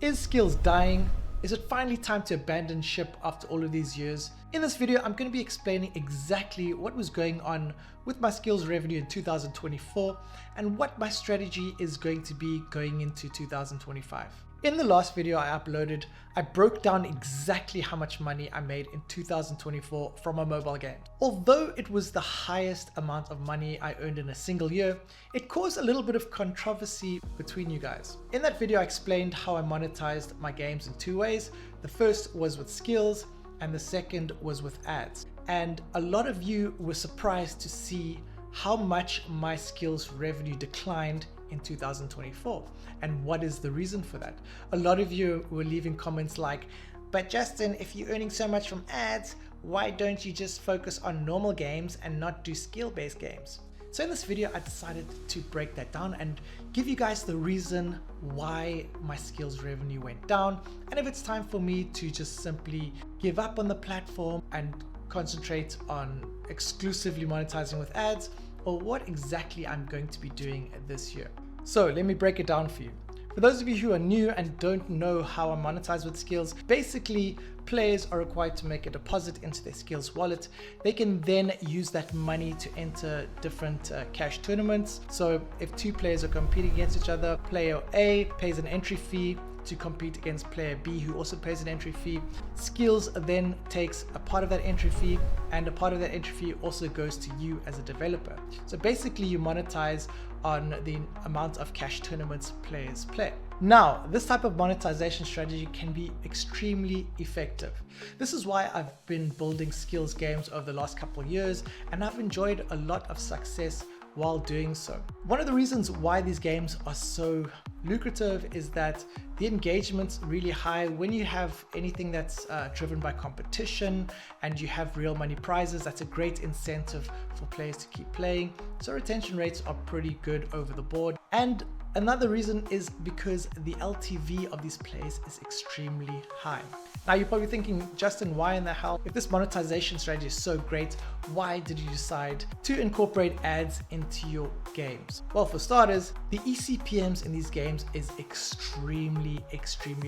Is Skillz dying? Is it finally time to abandon ship after all of these years? In this video, I'm going to be explaining exactly what was going on with my Skillz revenue in 2024 and what my strategy is going to be going into 2025. In the last video I uploaded, I broke down exactly how much money I made in 2024 from a mobile game. Although it was the highest amount of money I earned in a single year, it caused a little bit of controversy between you guys. In that video, I explained how I monetized my games in two ways. The first was with Skillz and the second was with ads. And a lot of you were surprised to see how much my Skillz revenue declined in 2024 and what is the reason for that. A lot of you were leaving comments like, but Justin, if you're earning so much from ads, why don't you just focus on normal games and not do skill-based games? So in this video, I decided to break that down and give you guys the reason why my Skillz revenue went down, and if it's time for me to just simply give up on the platform and concentrate on exclusively monetizing with ads, or what exactly I'm going to be doing this year. So let me break it down for you. For those of you who are new and don't know how I monetize with Skillz, basically players are required to make a deposit into their Skillz wallet. They can then use that money to enter different cash tournaments. So if two players are competing against each other, player A pays an entry fee to compete against player B, who also pays an entry fee. Skillz then takes a part of that entry fee, and a part of that entry fee also goes to you as a developer. So basically you monetize on the amount of cash tournaments players play. Now, this type of monetization strategy can be extremely effective. This is why I've been building Skillz games over the last couple of years, and I've enjoyed a lot of success while doing so. One of the reasons why these games are so lucrative is that the engagement's really high. When you have anything that's driven by competition and you have real money prizes, that's a great incentive for players to keep playing. So retention rates are pretty good over the board. And another reason is because the LTV of these plays is extremely high. Now you're probably thinking, Justin, why in the hell, if this monetization strategy is so great, why did you decide to incorporate ads into your games? Well, for starters, the eCPMs in these games is extremely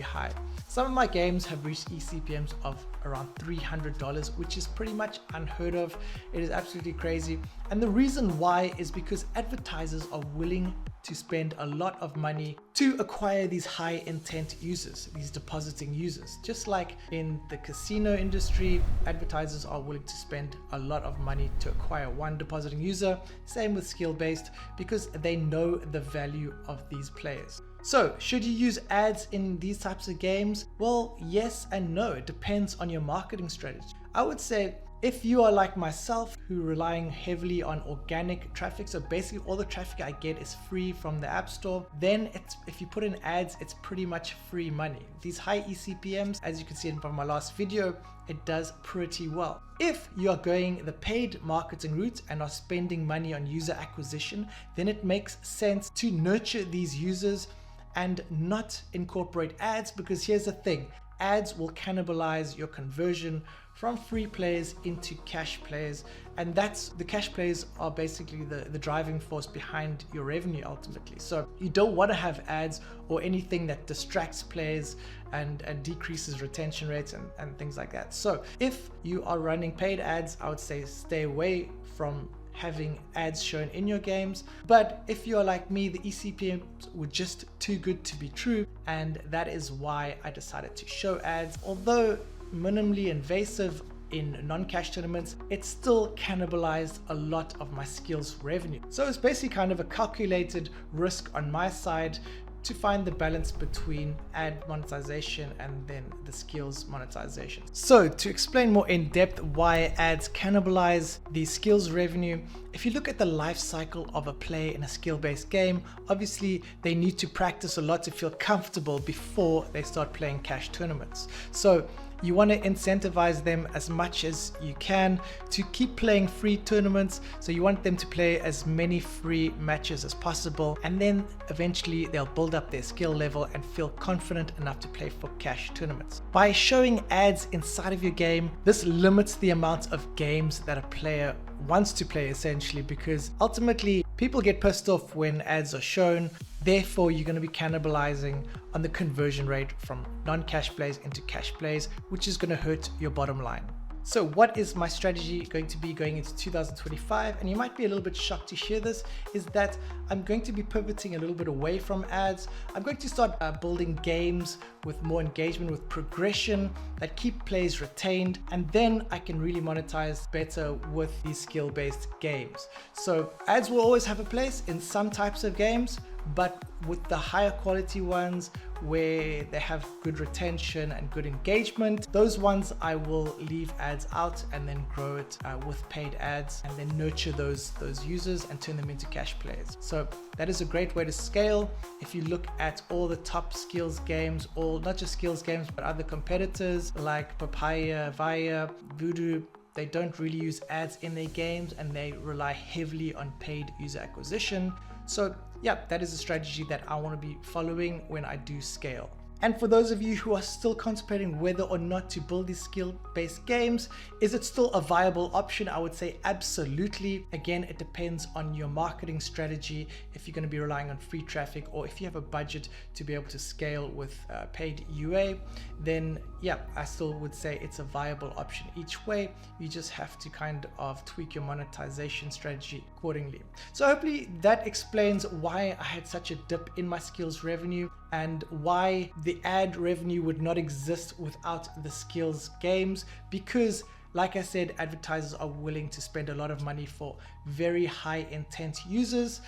high. Some of my games have reached eCPMs of around $300, which is pretty much unheard of. It is absolutely crazy. And the reason why is because advertisers are willing to spend a lot of money to acquire these high intent users, these depositing users. Just like in the casino industry, advertisers are willing to spend a lot of money to acquire one depositing user. Same with skill-based, because they know the value of these players. So should you use ads in these types of games? Well, yes and no. It depends on your marketing strategy. I would say if you are like myself, who relying heavily on organic traffic, so basically all the traffic I get is free from the App Store, then if you put in ads, it's pretty much free money. These high eCPMs, as you can see from my last video, it does pretty well. If you are going the paid marketing route and are spending money on user acquisition, then it makes sense to nurture these users and not incorporate ads, because here's the thing, ads will cannibalize your conversion from free players into cash players, and the cash players are basically the driving force behind your revenue ultimately. So you don't want to have ads or anything that distracts players and decreases retention rates and things like that. So if you are running paid ads, I would say stay away from having ads shown in your games. But if you're like me, the eCPMs were just too good to be true, and that is why I decided to show ads. Although minimally invasive in non-cash tournaments, it still cannibalized a lot of my Skillz revenue. So it's basically kind of a calculated risk on my side to find the balance between ad monetization and then the Skillz monetization. So to explain more in depth why ads cannibalize the Skillz revenue, if you look at the life cycle of a player in a skill-based game, obviously they need to practice a lot to feel comfortable before they start playing cash tournaments. So you want to incentivize them as much as you can to keep playing free tournaments. So you want them to play as many free matches as possible, and then eventually they'll build up their skill level and feel confident enough to play for cash tournaments. By showing ads inside of your game, this limits the amount of games that a player wants to play essentially, because ultimately people get pissed off when ads are shown. Therefore, you're going to be cannibalizing on the conversion rate from non-cash plays into cash plays, which is going to hurt your bottom line. So what is my strategy going to be going into 2025? And you might be a little bit shocked to hear this, is that I'm going to be pivoting a little bit away from ads. I'm going to start building games with more engagement, with progression that keep players retained, and then I can really monetize better with these skill-based games. So ads will always have a place in some types of games, but with the higher quality ones where they have good retention and good engagement, those ones I will leave ads out and then grow it with paid ads, and then nurture those users and turn them into cash plays. So that is a great way to scale. If you look at all the top Skillz games, or not just Skillz games, but other competitors like Papaya, Avia, Voodoo, they don't really use ads in their games and they rely heavily on paid user acquisition. So yeah, that is a strategy that I want to be following when I do scale. And for those of you who are still contemplating whether or not to build these skill-based games, is it still a viable option? I would say absolutely. Again, it depends on your marketing strategy. If you're going to be relying on free traffic, or if you have a budget to be able to scale with paid UA, then yeah, I still would say it's a viable option each way. You just have to kind of tweak your monetization strategy accordingly. So hopefully that explains why I had such a dip in my Skillz revenue, and why the ad revenue would not exist without the Skillz games, because like I said, advertisers are willing to spend a lot of money for very high intent users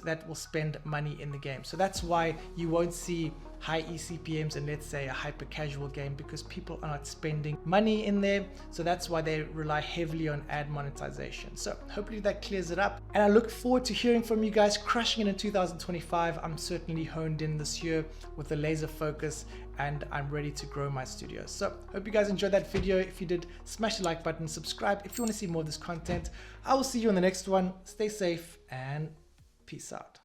that will spend money in the game. So that's why you won't see high eCPMs in, let's say, a hyper casual game, because people are not spending money in there. So that's why they rely heavily on ad monetization. So hopefully that clears it up, and I look forward to hearing from you guys, crushing it in 2025. I'm certainly honed in this year with a laser focus, and I'm ready to grow my studio. So hope you guys enjoyed that video. If you did, smash the like button, subscribe if you want to see more of this content. I will see you on the next one. Stay safe and peace out.